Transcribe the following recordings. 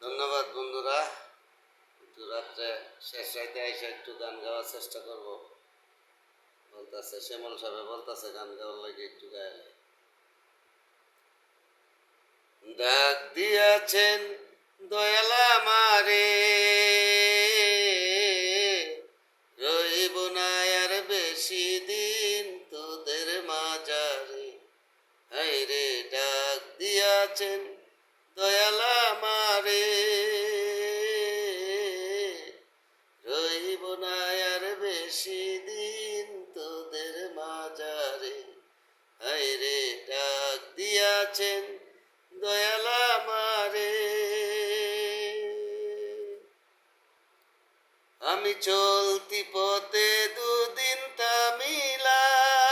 ধন্যবাদ বন্ধুরা। একটু রাত্রে শেষ রাইতে এসে একটু গান গাওয়ার চেষ্টা করব বলতেছে, শ্যামল সাহেব বলতেছে গান গাওয়ার লাগে একটু গাইলে। ডাক দিয়াছেন দয়ালা মারে, রইব না আর বেশি দিন তোদের মাঝারে। হায় রে ডাক দিয়াছেন দয়ালা মারে, রইব না আর বেশি দিন তোদের মাঝারে। হায় রে ডাক দিয়াছেন দয়ালা মারে। আমি চলতি পথে দুদিন থামিলাম,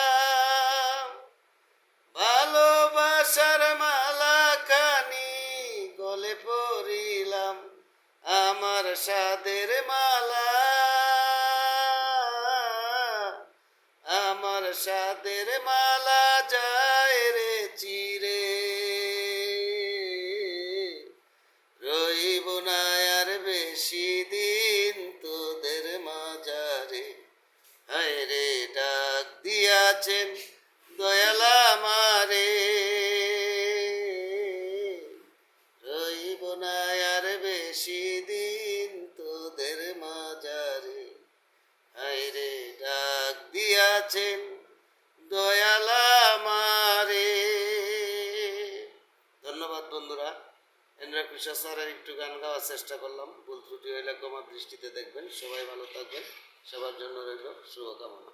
ভালোবাসার মালা খানি গলে পরিলাম। আমার সাদের মালা, আমার সাদের মালা যায় রে চিরে। রইব না আর বেশি দিন তোদের মাঝারে। হায় রে ডাক দিয়াছেন দয়ালা মারে, রইব না আর বেশি দিন তোদের মাঝারে। হায় রে ডাক দিয়াছেন দয়ালা মারে। ধন্যবাদ বন্ধুরা। এন্দ্রা কৃষ্ণ স্যারের একটু গান গাওয়ার চেষ্টা করলাম, ভুল ত্রুটি হইলে ক্ষমা দৃষ্টিতে দেখবেন। সবাই ভালো থাকবেন, সবার জন্য রইল শুভকামনা।